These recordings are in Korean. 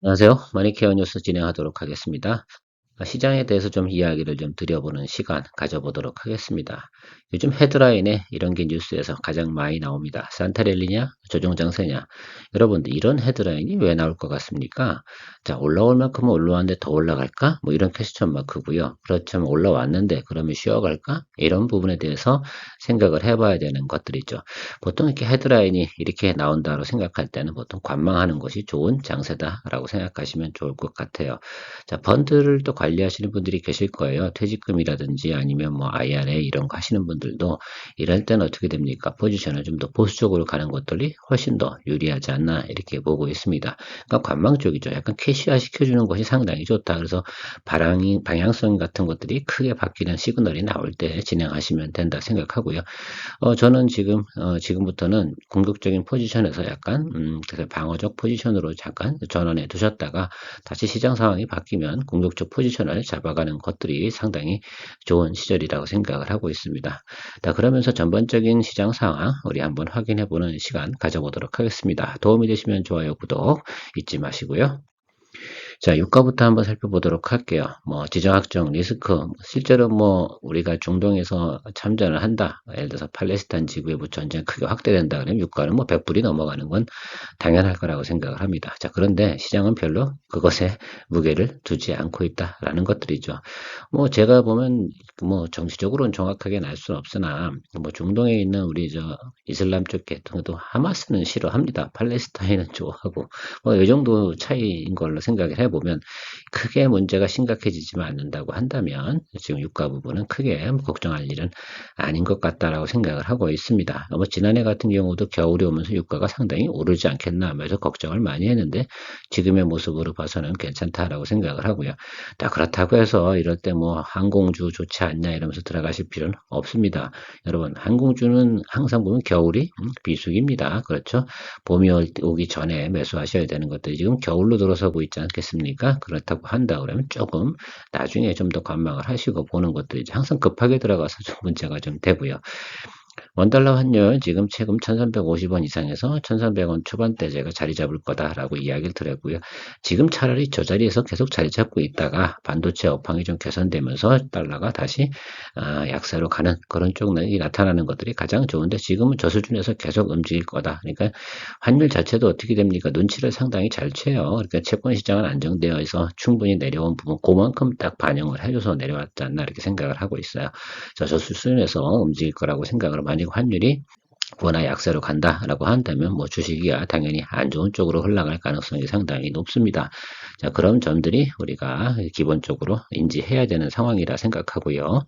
안녕하세요. 머니케어 뉴스 진행하도록 하겠습니다. 시장에 대해서 좀 이야기를 좀 드려보는 시간 가져보도록 하겠습니다. 요즘 헤드라인에 이런 게 뉴스에서 가장 많이 나옵니다. 산타랠리냐? 조종장세냐? 여러분들 이런 헤드라인이 왜 나올 것 같습니까? 자, 올라올 만큼은 올라왔는데 더 올라갈까? 뭐 이런 퀘스천 마크고요. 그렇지만 올라왔는데 그러면 쉬어갈까? 이런 부분에 대해서 생각을 해봐야 되는 것들이죠. 보통 이렇게 헤드라인이 이렇게 나온다고 생각할 때는 보통 관망하는 것이 좋은 장세다라고 생각하시면 좋을 것 같아요. 자, 펀드를 또 관리하시는 분들이 계실 거예요. 퇴직금이라든지 아니면 뭐 IRA 이런 거 하시는 분들도 이럴 때는 어떻게 됩니까? 포지션을 좀 더 보수적으로 가는 것들이 훨씬 더 유리하지 않나 이렇게 보고 있습니다. 그러니까 관망 쪽이죠. 약간 캐시화 시켜주는 것이 상당히 좋다. 그래서 방향성 같은 것들이 크게 바뀌는 시그널이 나올 때 진행하시면 된다 생각하고요. 저는 지금부터는 공격적인 포지션에서 약간, 그래서 방어적 포지션으로 잠깐 전환해 두셨다가 다시 시장 상황이 바뀌면 공격적 포지션을 잡아가는 것들이 상당히 좋은 시절이라고 생각을 하고 있습니다. 자, 그러면서 전반적인 시장 상황 우리 한번 확인해 보는 시간 가져보도록 하겠습니다. 도움이 되시면 좋아요, 구독 잊지 마시고요. 자, 유가부터 한번 살펴보도록 할게요. 뭐, 지정학적 리스크, 실제로 뭐, 우리가 중동에서 참전을 한다. 예를 들어서 팔레스타인 지구의 뭐 전쟁 크게 확대된다. 그러면 유가는 뭐 100불이 넘어가는 건 당연할 거라고 생각을 합니다. 자, 그런데 시장은 별로 그것에 무게를 두지 않고 있다라는 것들이죠. 뭐, 제가 보면 뭐, 정치적으로는 정확하게는 알 수는 없으나, 뭐, 중동에 있는 우리 이슬람 쪽 계통도 하마스는 싫어합니다. 팔레스타인은 좋아하고, 뭐, 이 정도 차이인 걸로 생각을 해보면 크게 문제가 심각해지지만 않는다고 한다면 지금 유가 부분은 크게 걱정할 일은 아닌 것 같다라고 생각을 하고 있습니다. 뭐 지난해 같은 경우도 겨울이 오면서 유가가 상당히 오르지 않겠나 하면서 걱정을 많이 했는데 지금의 모습으로 봐서는 괜찮다라고 생각을 하고요. 다 그렇다고 해서 이럴 때 뭐 항공주 좋지 않냐 이러면서 들어가실 필요는 없습니다. 여러분 항공주는 항상 보면 겨울이 비수기입니다. 그렇죠? 봄이 오기 전에 매수하셔야 되는 것들이 지금 겨울로 들어서고 있지 않겠습니까? 그렇다고 한다 그러면 조금 나중에 좀 더 관망을 하시고 보는 것들이 항상 급하게 들어가서 좀 문제가 좀 되고요. 원달러 환율 지금 최근 1350원 이상에서 1300원 초반대 제가 자리 잡을 거다라고 이야기를 드렸고요. 지금 차라리 저 자리에서 계속 자리 잡고 있다가 반도체 업황이 좀 개선되면서 달러가 다시 약세로 가는 그런 쪽이 나타나는 것들이 가장 좋은데 지금은 저 수준에서 계속 움직일 거다. 그러니까 환율 자체도 어떻게 됩니까? 눈치를 상당히 잘 채요. 그러니까 채권 시장은 안정되어 있어 충분히 내려온 부분 그만큼 딱 반영을 해줘서 내려왔지 않나 이렇게 생각을 하고 있어요. 저 수준에서 움직일 거라고 생각을 만약 환율이 원화 약세로 간다라고 한다면 뭐 주식이야 당연히 안 좋은 쪽으로 흘러갈 가능성이 상당히 높습니다. 자, 그런 점들이 우리가 기본적으로 인지해야 되는 상황이라 생각하고요.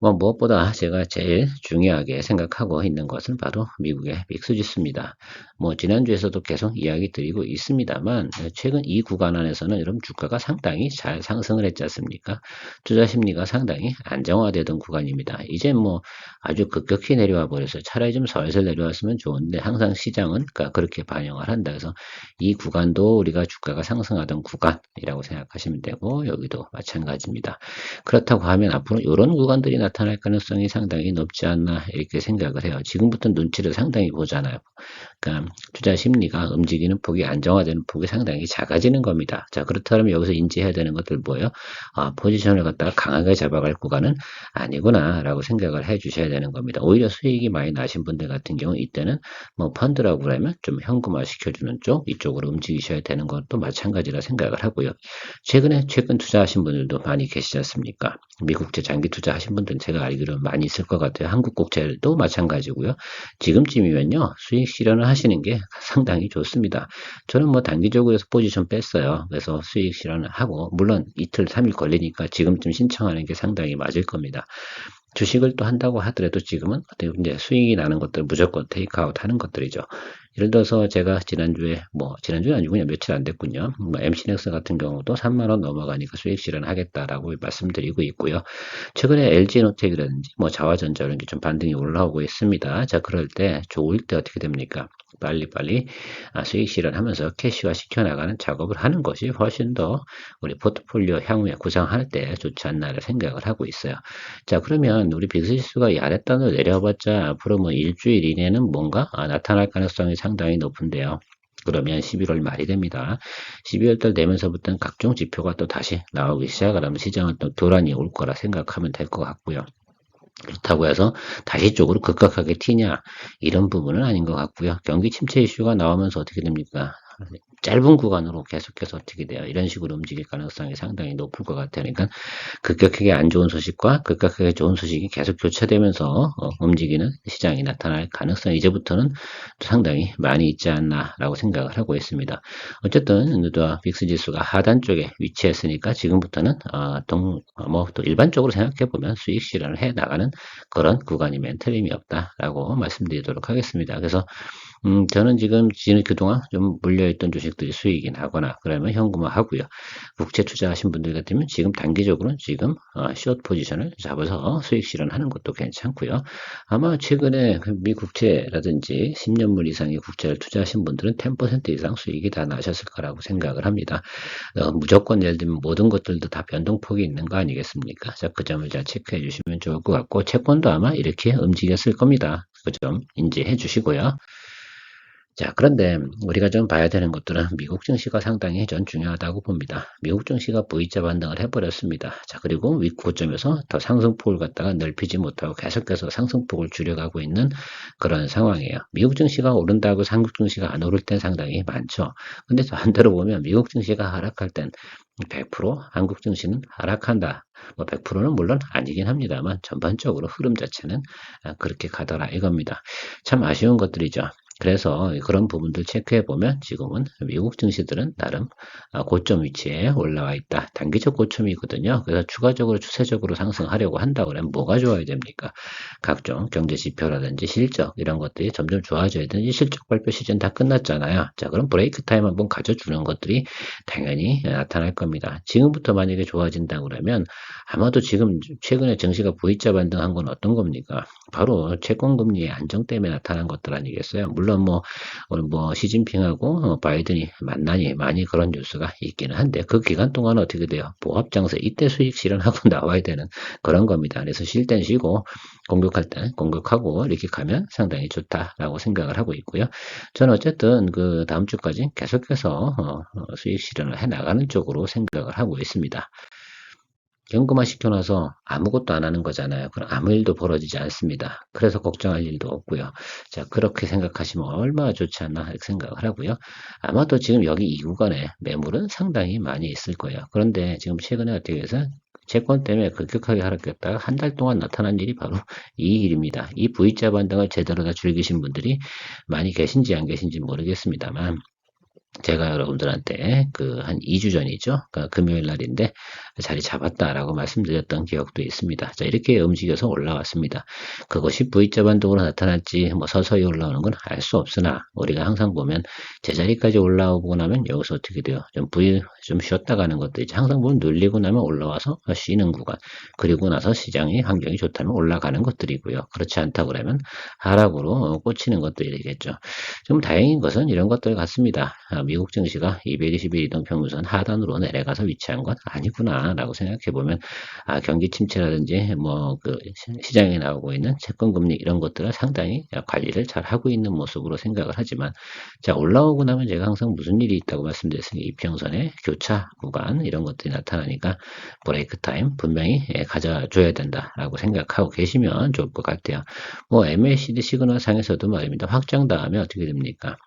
뭐 무엇보다 제가 제일 중요하게 생각하고 있는 것은 바로 미국의 믹스지수입니다. 뭐 지난주에서도 계속 이야기 드리고 있습니다만 최근 이 구간 안에서는 여러분 주가가 상당히 잘 상승을 했지 않습니까? 투자 심리가 상당히 안정화되던 구간입니다. 이제 뭐 아주 급격히 내려와 버려서 차라리 좀 설설 내려왔으면 좋은데 항상 시장은 그러니까 그렇게 반영을 한다. 그래서 이 구간도 우리가 주가가 상승하던 구간이라고 생각하시면 되고 여기도 마찬가지입니다. 그렇다고 하면 앞으로 이런 구간들이 나타날 가능성이 상당히 높지 않나 이렇게 생각을 해요. 지금부터 눈치를 상당히 보잖아요. 그러니까 투자 심리가 움직이는 폭이 안정화되는 폭이 상당히 작아지는 겁니다. 자, 그렇다면 여기서 인지해야 되는 것들 뭐예요? 포지션을 갖다가 강하게 잡아갈 구간은 아니구나라고 생각을 해 주셔야 되는 겁니다. 오히려 수익이 많이 나신 분들 같은 경우 이때는 뭐 펀드라고 그러면 좀 현금화 시켜주는 쪽 이쪽으로 움직이셔야 되는 것도 마찬가지라 생각을 하고요. 최근 투자하신 분들도 많이 계시지 않습니까? 미국제 장기 투자하신 분들은 제가 알기로는 많이 있을 것 같아요. 한국 국채도 마찬가지고요. 지금쯤이면요, 수익 실현을 하시는 게 상당히 좋습니다. 저는 뭐 단기적으로 해서 포지션 뺐어요. 그래서 수익 실현을 하고, 물론 이틀, 3일 걸리니까 지금쯤 신청하는 게 상당히 맞을 겁니다. 주식을 또 한다고 하더라도 지금은 어떻게 이제 수익이 나는 것들 무조건 테이크아웃 하는 것들이죠. 예를 들어서 제가 지난주에 아니고 그냥 며칠 안 됐군요. 뭐 MC넥스 같은 경우도 3만 원 넘어가니까 수익 실현하겠다라고 말씀드리고 있고요. 최근에 LG노텍이라든지 뭐 자화전자 이런 게 좀 반등이 올라오고 있습니다. 자, 그럴 때 좋을 때 어떻게 됩니까? 빨리빨리 수익 실현하면서 캐시화 시켜나가는 작업을 하는 것이 훨씬 더 우리 포트폴리오 향후에 구상할 때 좋지 않나를 생각을 하고 있어요. 자, 그러면 우리 빅스지수가 이 아랫단으로 내려봤자 앞으로 뭐 일주일 이내는 뭔가 나타날 가능성이 상당히 높은데요. 그러면 11월 말이 됩니다. 12월 달 되면서부터는 각종 지표가 또 다시 나오기 시작을 하면 시장은 또 교란이 올 거라 생각하면 될 것 같고요. 그렇다고 해서 다시 쪽으로 급격하게 튀냐 이런 부분은 아닌 것 같고요. 경기 침체 이슈가 나오면서 어떻게 됩니까? 짧은 구간으로 계속해서 어떻게 돼요? 이런 식으로 움직일 가능성이 상당히 높을 것 같아요. 그러니까 급격하게 안 좋은 소식과 급격하게 좋은 소식이 계속 교차되면서 움직이는 시장이 나타날 가능성이 이제부터는 상당히 많이 있지 않나라고 생각을 하고 있습니다. 어쨌든 누드와 빅스 지수가 하단 쪽에 위치했으니까 지금부터는 또 일반적으로 생각해 보면 수익 실현을 해 나가는 그런 구간이면 틀림이 없다라고 말씀드리도록 하겠습니다. 그래서 저는 지금 그동안 좀 물려있던 주식들이 수익이 나거나 그러면 현금화 하고요. 국채 투자하신 분들 같으면 지금 단기적으로는 지금 숏 포지션을 잡아서 수익 실현하는 것도 괜찮고요. 아마 최근에 미 국채라든지 10년물 이상의 국채를 투자하신 분들은 10% 이상 수익이 다 나셨을 거라고 생각을 합니다. 무조건 예를 들면 모든 것들도 다 변동폭이 있는 거 아니겠습니까? 자, 그 점을 잘 체크해 주시면 좋을 것 같고 채권도 아마 이렇게 움직였을 겁니다. 그 점 인지해 주시고요. 자, 그런데 우리가 좀 봐야 되는 것들은 미국 증시가 상당히 전 중요하다고 봅니다. 미국 증시가 V자 반등을 해버렸습니다. 자, 그리고 윗 고점에서 더 상승폭을 갖다가 넓히지 못하고 계속해서 상승폭을 줄여가고 있는 그런 상황이에요. 미국 증시가 오른다고 한국 증시가 안 오를 땐 상당히 많죠. 근데 반대로 보면 미국 증시가 하락할 땐 100% 한국 증시는 하락한다. 뭐 100%는 물론 아니긴 합니다만 전반적으로 흐름 자체는 그렇게 가더라 이겁니다. 참 아쉬운 것들이죠. 그래서 그런 부분들 체크해 보면 지금은 미국 증시들은 나름 고점 위치에 올라와 있다. 단기적 고점이거든요. 그래서 추가적으로 추세적으로 상승하려고 한다 그러면 뭐가 좋아야 됩니까? 각종 경제 지표라든지 실적 이런 것들이 점점 좋아져야 되는지 실적 발표 시즌 다 끝났잖아요. 자, 그럼 브레이크 타임 한번 가져주는 것들이 당연히 나타날 겁니다. 지금부터 만약에 좋아진다 그러면 아마도 지금 최근에 증시가 V자 반등한 건 어떤 겁니까? 바로 채권 금리의 안정 때문에 나타난 것들 아니겠어요? 물론 오늘 시진핑하고 바이든이 만나니 많이 그런 뉴스가 있기는 한데 그 기간 동안 어떻게 돼요? 보합 장세 이때 수익 실현하고 나와야 되는 그런 겁니다. 그래서 쉴 땐 쉬고 공격할 땐 공격하고 이렇게 가면 상당히 좋다라고 생각을 하고 있고요. 저는 어쨌든 그 다음 주까지 계속해서 수익 실현을 해 나가는 쪽으로 생각을 하고 있습니다. 현금화 시켜놔서 아무것도 안 하는 거잖아요. 그럼 아무 일도 벌어지지 않습니다. 그래서 걱정할 일도 없고요. 자, 그렇게 생각하시면 얼마나 좋지 않나 이렇게 생각을 하고요. 아마도 지금 여기 이 구간에 매물은 상당히 많이 있을 거예요. 그런데 지금 최근에 어떻게 해서 채권 때문에 급격하게 하락했다가 한 달 동안 나타난 일이 바로 이 일입니다. 이 V자 반등을 제대로 다 즐기신 분들이 많이 계신지 안 계신지 모르겠습니다만 제가 여러분들한테 한 2주 전이죠. 그러니까 금요일 날인데 자리 잡았다라고 말씀드렸던 기억도 있습니다. 자, 이렇게 움직여서 올라왔습니다. 그것이 V자 반등으로 나타날지 서서히 올라오는 건 알 수 없으나 우리가 항상 보면 제자리까지 올라오고 나면 여기서 어떻게 돼요? 좀 쉬었다 가는 것들이지. 항상 보면 눌리고 나면 올라와서 쉬는 구간. 그리고 나서 시장이 환경이 좋다면 올라가는 것들이고요. 그렇지 않다 그러면 하락으로 꽂히는 것들이겠죠. 좀 다행인 것은 이런 것들 같습니다. 미국 증시가 221 이동평균선 하단으로 내려가서 위치한 건 아니구나라고 생각해보면 경기 침체라든지 시장에 나오고 있는 채권금리 이런 것들은 상당히 관리를 잘 하고 있는 모습으로 생각을 하지만 자 올라오고 나면 제가 항상 무슨 일이 있다고 말씀드렸으니 이평선의 교차 구간 이런 것들이 나타나니까 브레이크 타임 분명히 가져줘야 된다라고 생각하고 계시면 좋을 것 같아요. MACD 시그널 상에서도 말입니다. 확장 다음에 어떻게 됩니까?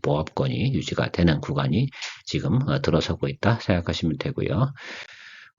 보합권이 유지가 되는 구간이 지금 들어서고 있다 생각하시면 되고요.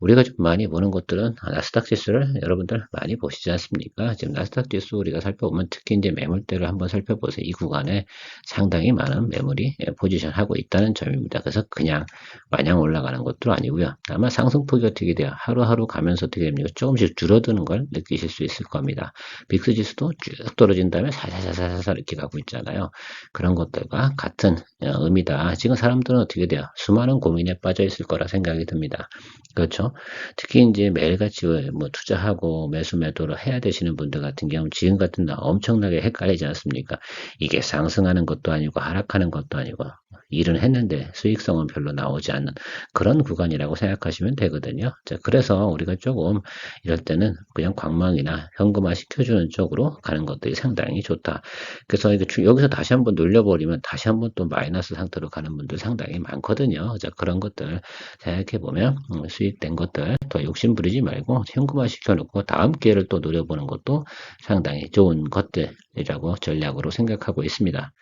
우리가 좀 많이 보는 것들은 나스닥 지수를 여러분들 많이 보시지 않습니까? 지금 나스닥 지수 우리가 살펴보면 특히 이제 매물대를 한번 살펴보세요. 이 구간에 상당히 많은 매물이 포지션하고 있다는 점입니다. 그래서 그냥 마냥 올라가는 것도 아니고요. 아마 상승폭이 어떻게 돼요? 하루하루 가면서 어떻게 됩니까? 조금씩 줄어드는 걸 느끼실 수 있을 겁니다. 빅스 지수도 쭉 떨어진 다음에 사사사사사 이렇게 가고 있잖아요. 그런 것들과 같은 의미다. 지금 사람들은 어떻게 돼요? 수많은 고민에 빠져 있을 거라 생각이 듭니다. 그렇죠? 특히 이제 매일같이 투자하고 매수 매도를 해야 되시는 분들 같은 경우는 지금 같은 날 엄청나게 헷갈리지 않습니까? 이게 상승하는 것도 아니고 하락하는 것도 아니고 일은 했는데 수익성은 별로 나오지 않는 그런 구간이라고 생각하시면 되거든요. 자, 그래서 우리가 조금 이럴 때는 그냥 관망이나 현금화 시켜주는 쪽으로 가는 것들이 상당히 좋다. 그래서 여기서 다시 한번 눌려버리면 다시 한번 또 마이너스 상태로 가는 분들 상당히 많거든요. 자, 그런 것들 생각해보면 수익된 것들 더 욕심부리지 말고 현금화 시켜놓고 다음 기회를 또 노려보는 것도 상당히 좋은 것들이라고 전략으로 생각하고 있습니다.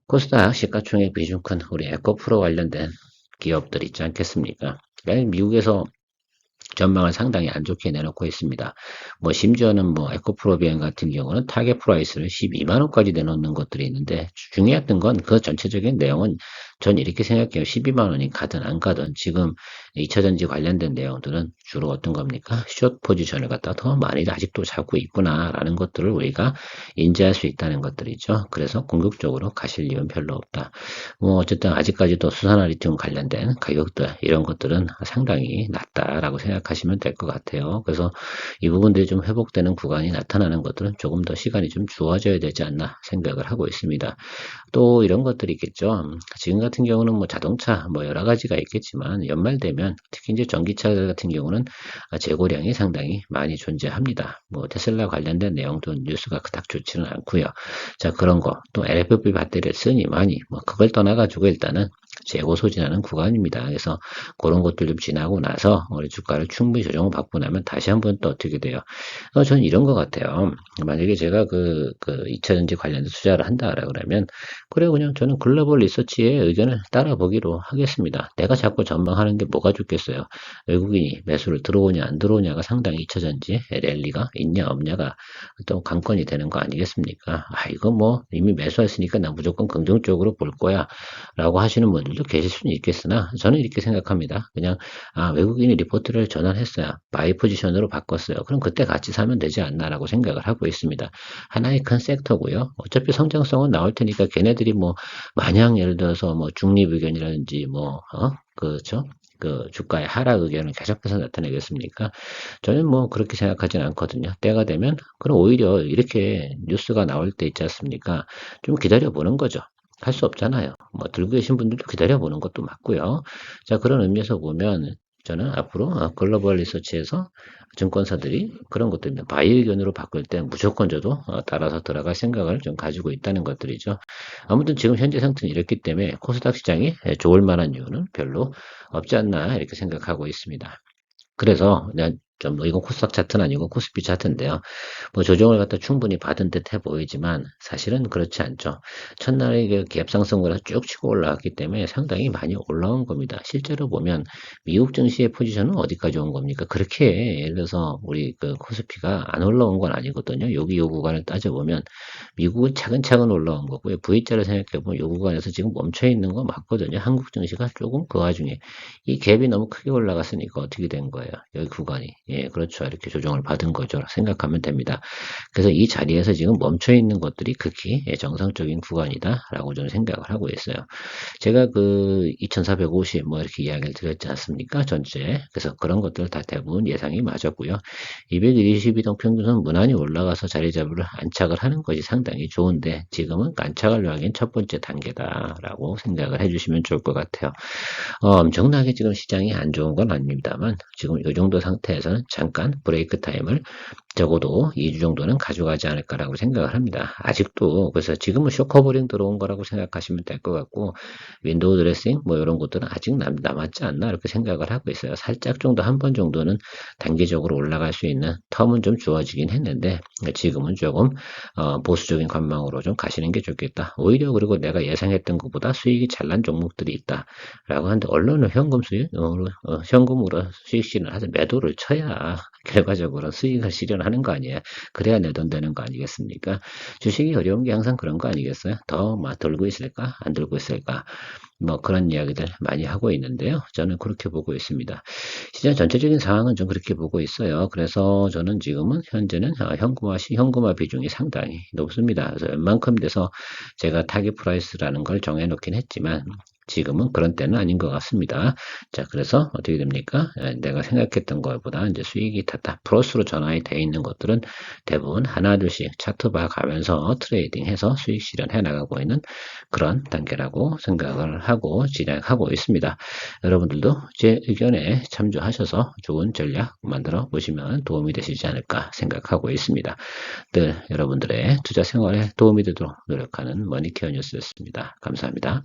코스닥 시가총액 비중 큰 우리 에코프로 관련된 기업들 있지 않겠습니까? 미국에서 전망을 상당히 안 좋게 내놓고 있습니다. 뭐 심지어는 뭐 에코프로비안 같은 경우는 타겟 프라이스를 12만 원까지 내놓는 것들이 있는데 중요했던 건 그 전체적인 내용은 전 이렇게 생각해요. 12만 원이 가든 안 가든 지금 2차전지 관련된 내용들은 주로 어떤 겁니까? 숏 포지션을 갖다 더 많이 아직도 잡고 있구나라는 것들을 우리가 인지할 수 있다는 것들이죠. 그래서 공격적으로 가실 이유는 별로 없다. 뭐 어쨌든 아직까지도 수산화 리튬 관련된 가격들 이런 것들은 상당히 낮다라고 생각하시면 될 것 같아요. 그래서 이 부분들이 좀 회복되는 구간이 나타나는 것들은 조금 더 시간이 좀 주어져야 되지 않나 생각을 하고 있습니다. 또 이런 것들이 있겠죠. 지금 같은 경우는 뭐 자동차 뭐 여러 가지가 있겠지만 연말 되면 특히 이제 전기차 같은 경우는 재고량이 상당히 많이 존재합니다. 뭐 테슬라 관련된 내용도 뉴스가 그닥 좋지는 않고요. 자, 그런 거 또 LFP 배터리를 쓰니 많이 뭐 그걸 떠나가지고 일단은 재고 소진하는 구간입니다. 그래서 그런 것들 좀 지나고 나서 우리 주가를 충분히 조정을 받고 나면 다시 한번 또 어떻게 돼요? 저는 이런 것 같아요. 만약에 제가 그 2차전지 관련해서 투자를 한다 그러면 그래 그냥 저는 글로벌 리서치의 의견을 따라보기로 하겠습니다. 내가 자꾸 전망하는 게 뭐가 좋겠어요. 외국인이 매수를 들어오냐 안 들어오냐가 상당히 2차전지 랠리가 있냐 없냐가 또 관건이 되는 거 아니겠습니까? 아 이거 뭐 이미 매수했으니까 나 무조건 긍정적으로 볼 거야 라고 하시는 분들도 계실 수는 있겠으나 저는 이렇게 생각합니다. 그냥 외국인이 리포트를 전환했어요. 바이 포지션으로 바꿨어요. 그럼 그때 같이 사면 되지 않나라고 생각을 하고 있습니다. 하나의 큰 섹터고요. 어차피 성장성은 나올 테니까 걔네들이 뭐 마냥 예를 들어서 뭐 중립 의견이라든지 뭐 그렇죠. 그 주가의 하락 의견을 계속해서 나타내겠습니까? 저는 뭐 그렇게 생각하진 않거든요. 때가 되면 그럼 오히려 이렇게 뉴스가 나올 때 있지 않습니까? 좀 기다려 보는 거죠. 할 수 없잖아요. 뭐 들고 계신 분들도 기다려 보는 것도 맞고요. 자, 그런 의미에서 보면 저는 앞으로 글로벌 리서치에서 증권사들이 그런 것들 바이 의견으로 바꿀 때 무조건 저도 따라서 들어갈 생각을 좀 가지고 있다는 것들이죠. 아무튼 지금 현재 상태는 이렇기 때문에 코스닥 시장이 좋을 만한 이유는 별로 없지 않나 이렇게 생각하고 있습니다. 그래서 그냥 좀뭐 이건 코스닥 차트는 아니고 코스피 차트인데요. 뭐 조정을 갖다 충분히 받은 듯해 보이지만 사실은 그렇지 않죠. 첫날에 그 갭 상승을 쭉 치고 올라왔기 때문에 상당히 많이 올라온 겁니다. 실제로 보면 미국 증시의 포지션은 어디까지 온 겁니까? 그렇게 예를 들어서 우리 그 코스피가 안 올라온 건 아니거든요. 여기 요 구간을 따져보면 미국은 차근차근 올라온 거고요. V자를 생각해보면 요 구간에서 지금 멈춰 있는 거 맞거든요. 한국 증시가 조금 그 와중에 이 갭이 너무 크게 올라갔으니까 어떻게 된 거예요? 여기 구간이. 예, 그렇죠. 이렇게 조정을 받은 거죠. 생각하면 됩니다. 그래서 이 자리에서 지금 멈춰 있는 것들이 극히 정상적인 구간이다라고 저는 생각을 하고 있어요. 제가 그 2450 뭐 이렇게 이야기를 드렸지 않습니까? 전주에. 그래서 그런 것들 다 대부분 예상이 맞았고요. 222동 평균선 무난히 올라가서 자리 잡으를 안착을 하는 것이 상당히 좋은데 지금은 안착을 위한 첫 번째 단계다라고 생각을 해주시면 좋을 것 같아요. 엄청나게 지금 시장이 안 좋은 건 아닙니다만 지금 이 정도 상태에서는 잠깐 브레이크 타임을 적어도 2주 정도는 가져가지 않을까라고 생각을 합니다. 아직도 그래서 지금은 쇼커버링 들어온 거라고 생각하시면 될 것 같고 윈도우 드레싱 뭐 이런 것들은 아직 남았지 않나 이렇게 생각을 하고 있어요. 살짝 정도 한 번 정도는 단기적으로 올라갈 수 있는 텀은 좀 주어지긴 했는데 지금은 조금 보수적인 관망으로 좀 가시는 게 좋겠다. 오히려 그리고 내가 예상했던 것보다 수익이 잘 난 종목들이 있다라고 하는데 언론은 현금 수익으로 현금으로 수익 실현해서 매도를 쳐야 결과적으로 수익을 실현하는 거 아니에요. 그래야 내 돈 되는 거 아니겠습니까? 주식이 어려운 게 항상 그런 거 아니겠어요? 더 막 들고 있을까? 안 들고 있을까? 뭐 그런 이야기들 많이 하고 있는데요. 저는 그렇게 보고 있습니다. 시장 전체적인 상황은 좀 그렇게 보고 있어요. 그래서 저는 지금은 현재는 현금화 비중이 상당히 높습니다. 그래서 웬만큼 돼서 제가 타깃 프라이스라는 걸 정해놓긴 했지만 지금은 그런 때는 아닌 것 같습니다. 자, 그래서 어떻게 됩니까? 내가 생각했던 것보다 이제 수익이 다 플러스로 전환이 되어 있는 것들은 대부분 하나 둘씩 차트 봐 가면서 트레이딩해서 수익 실현해 나가고 있는 그런 단계라고 생각을 하고 진행하고 있습니다. 여러분들도 제 의견에 참조하셔서 좋은 전략 만들어 보시면 도움이 되시지 않을까 생각하고 있습니다. 늘 여러분들의 투자 생활에 도움이 되도록 노력하는 머니케어 뉴스였습니다. 감사합니다.